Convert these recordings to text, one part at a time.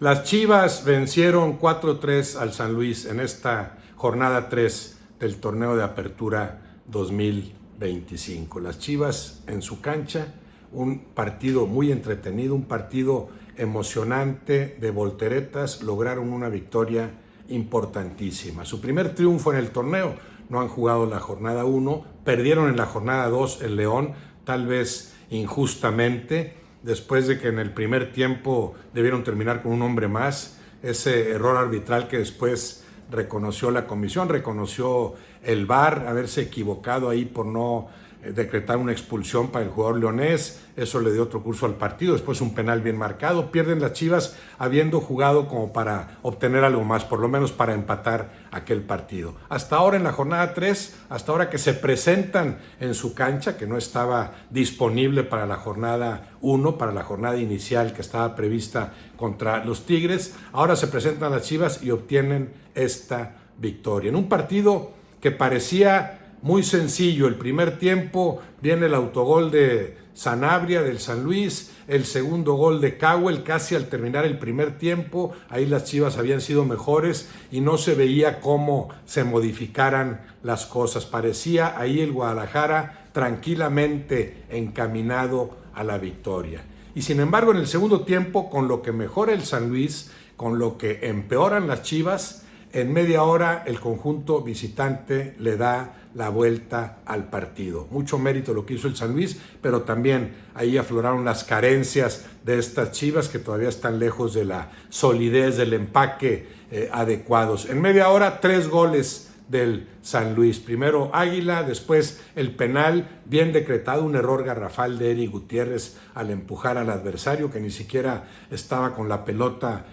Las Chivas vencieron 4-3 al San Luis en esta jornada 3 del torneo de apertura 2025. Las Chivas en su cancha, un partido muy entretenido, un partido emocionante de volteretas, lograron una victoria importantísima. Su primer triunfo en el torneo, no han jugado la jornada 1, perdieron en la jornada 2 en León, tal vez injustamente, después de que en el primer tiempo debieron terminar con un hombre más, ese error arbitral que después reconoció la comisión, reconoció el VAR, haberse equivocado ahí por no decretar una expulsión para el jugador leonés, eso le dio otro curso al partido, después un penal bien marcado, pierden las Chivas habiendo jugado como para obtener algo más, por lo menos para empatar aquel partido. Hasta ahora en la jornada 3, hasta ahora que se presentan en su cancha, que no estaba disponible para la jornada 1, para la jornada inicial que estaba prevista contra los Tigres, ahora se presentan las Chivas y obtienen esta victoria. En un partido que parecía muy sencillo, el primer tiempo viene el autogol de Sanabria del San Luis, el segundo gol de Cowell casi al terminar el primer tiempo, ahí las Chivas habían sido mejores y no se veía cómo se modificaran las cosas, parecía ahí el Guadalajara tranquilamente encaminado a la victoria. Y sin embargo en el segundo tiempo, con lo que mejora el San Luis, con lo que empeoran las Chivas, en media hora el conjunto visitante le da la vuelta al partido. Mucho mérito lo que hizo el San Luis, pero también ahí afloraron las carencias de estas Chivas que todavía están lejos de la solidez, del empaque adecuados. En media hora, 3 goles del San Luis. Primero Águila, después el penal bien decretado, un error garrafal de Eric Gutiérrez al empujar al adversario que ni siquiera estaba con la pelota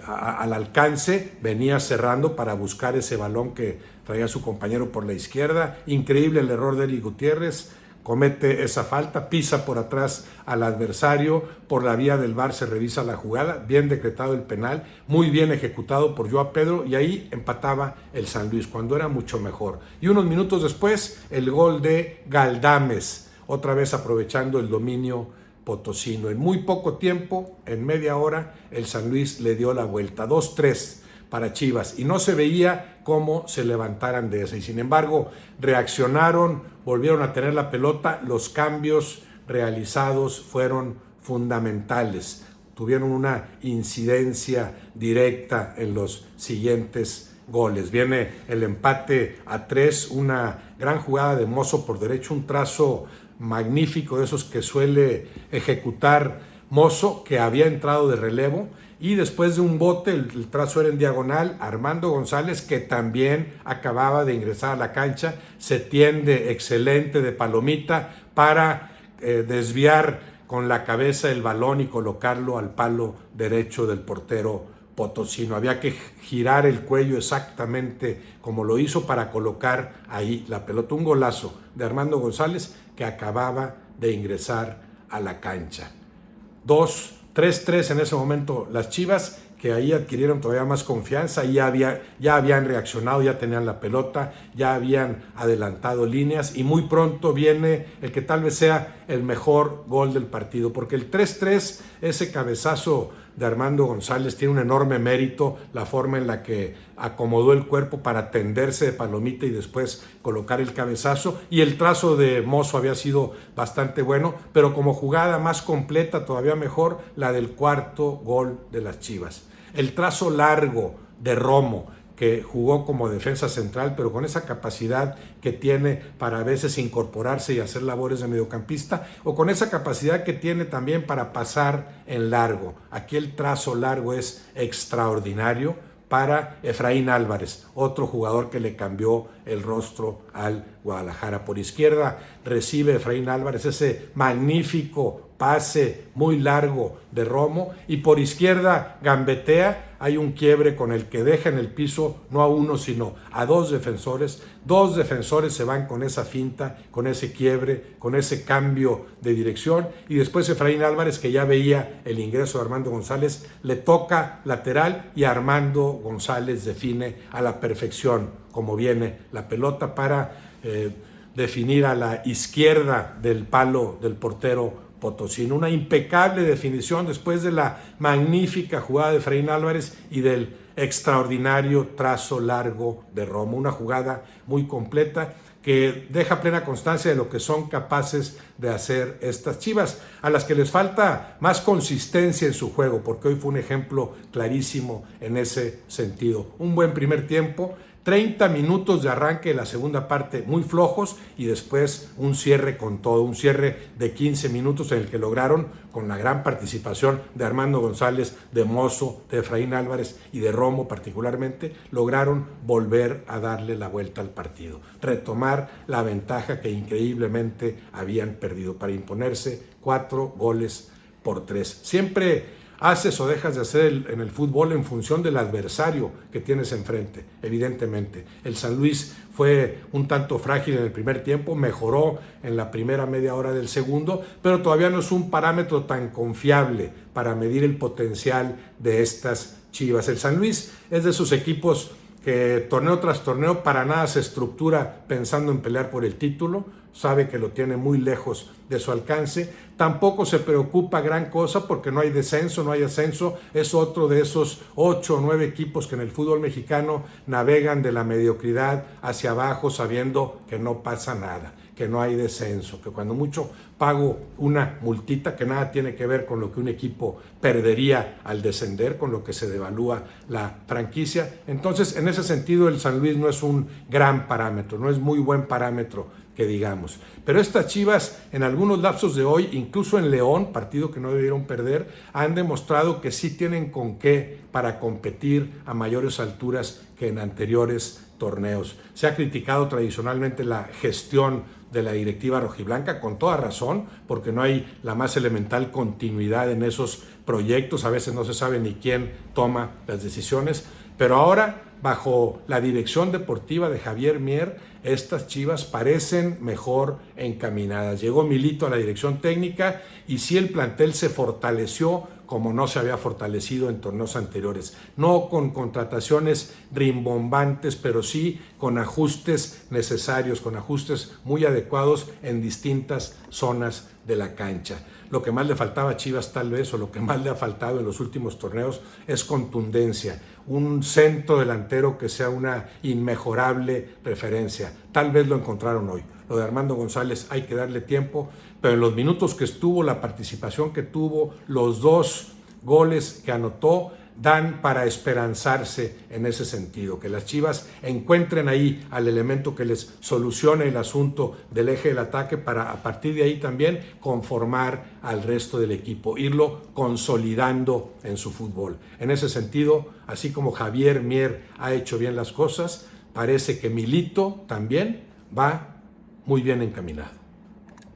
al alcance, venía cerrando para buscar ese balón que traía su compañero por la izquierda. Increíble el error de Eric Gutiérrez, comete esa falta, pisa por atrás al adversario, por la vía del VAR se revisa la jugada, bien decretado el penal, muy bien ejecutado por Joao Pedro y ahí empataba el San Luis cuando era mucho mejor. Y unos minutos después el gol de Galdames, otra vez aprovechando el dominio potosino. En muy poco tiempo, en media hora, el San Luis le dio la vuelta, 2-3 para Chivas y no se veía cómo se levantaran de esa. Y sin embargo, reaccionaron, volvieron a tener la pelota, los cambios realizados fueron fundamentales, tuvieron una incidencia directa en los siguientes goles. Viene el empate a 3, una gran jugada de Mozo por derecho, un trazo magnífico de esos que suele ejecutar Mozo, que había entrado de relevo, y después de un bote, el trazo era en diagonal, Armando González, que también acababa de ingresar a la cancha, se tiende excelente de palomita para desviar con la cabeza el balón y colocarlo al palo derecho del portero potosino. Había que girar el cuello exactamente como lo hizo para colocar ahí la pelota. Un golazo de Armando González que acababa de ingresar a la cancha. 3-3 en ese momento las Chivas, que ahí adquirieron todavía más confianza, ya habían reaccionado, ya tenían la pelota, ya habían adelantado líneas y muy pronto viene el que tal vez sea el mejor gol del partido, porque el 3-3, ese cabezazo de Armando González tiene un enorme mérito, la forma en la que acomodó el cuerpo para tenderse de palomita y después colocar el cabezazo, y el trazo de Mozo había sido bastante bueno, pero como jugada más completa, todavía mejor, la del cuarto gol de las Chivas. El trazo largo de Romo, que jugó como defensa central, pero con esa capacidad que tiene para a veces incorporarse y hacer labores de mediocampista, o con esa capacidad que tiene también para pasar en largo. Aquí el trazo largo es extraordinario para Efraín Álvarez, otro jugador que le cambió el rostro al Guadalajara. Por izquierda recibe Efraín Álvarez ese magnífico pase muy largo de Romo y por izquierda gambetea, hay un quiebre con el que deja en el piso no a uno sino a 2 defensores. 2 defensores se van con esa finta, con ese quiebre, con ese cambio de dirección y después Efraín Álvarez, que ya veía el ingreso de Armando González, le toca lateral y Armando González define a la perfección como viene la pelota para definir a la izquierda del palo del portero Potosino. Una impecable definición después de la magnífica jugada de Efraín Álvarez y del extraordinario trazo largo de Romo. Una jugada muy completa que deja plena constancia de lo que son capaces de hacer estas Chivas, a las que les falta más consistencia en su juego, porque hoy fue un ejemplo clarísimo en ese sentido. Un buen primer tiempo, 30 minutos de arranque de la segunda parte muy flojos y después un cierre con todo, un cierre de 15 minutos en el que lograron, con la gran participación de Armando González, de Mozo, de Efraín Álvarez y de Romo particularmente, lograron volver a darle la vuelta al partido, retomar la ventaja que increíblemente habían perdido para imponerse 4-3. Siempre haces o dejas de hacer en el fútbol en función del adversario que tienes enfrente, evidentemente. El San Luis fue un tanto frágil en el primer tiempo, mejoró en la primera media hora del segundo, pero todavía no es un parámetro tan confiable para medir el potencial de estas Chivas. El San Luis es de esos equipos que torneo tras torneo para nada se estructura pensando en pelear por el título, sabe que lo tiene muy lejos de su alcance, tampoco se preocupa gran cosa porque no hay descenso, no hay ascenso, es otro de esos 8 o 9 equipos que en el fútbol mexicano navegan de la mediocridad hacia abajo sabiendo que no pasa nada, que no hay descenso, que cuando mucho pago una multita que nada tiene que ver con lo que un equipo perdería al descender, con lo que se devalúa la franquicia. Entonces, en ese sentido, el San Luis no es un gran parámetro, no es muy buen parámetro que digamos. Pero estas Chivas, en algunos lapsos de hoy, incluso en León, partido que no debieron perder, han demostrado que sí tienen con qué para competir a mayores alturas que en anteriores torneos. Se ha criticado tradicionalmente la gestión de la directiva rojiblanca, con toda razón, porque no hay la más elemental continuidad en esos proyectos, a veces no se sabe ni quién toma las decisiones, pero ahora, bajo la dirección deportiva de Javier Mier, estas Chivas parecen mejor encaminadas. Llegó Milito a la dirección técnica y sí el plantel se fortaleció como no se había fortalecido en torneos anteriores. No con contrataciones rimbombantes, pero sí con ajustes necesarios, con ajustes muy adecuados en distintas zonas de la cancha. Lo que más le faltaba a Chivas tal vez, o lo que más le ha faltado en los últimos torneos, es contundencia. Un centro delantero que sea una inmejorable referencia. Tal vez lo encontraron hoy. Lo de Armando González hay que darle tiempo, pero en los minutos que estuvo, la participación que tuvo, los 2 goles que anotó, dan para esperanzarse en ese sentido, que las Chivas encuentren ahí al elemento que les solucione el asunto del eje del ataque para a partir de ahí también conformar al resto del equipo, irlo consolidando en su fútbol. En ese sentido, así como Javier Mier ha hecho bien las cosas, parece que Milito también va muy bien encaminado.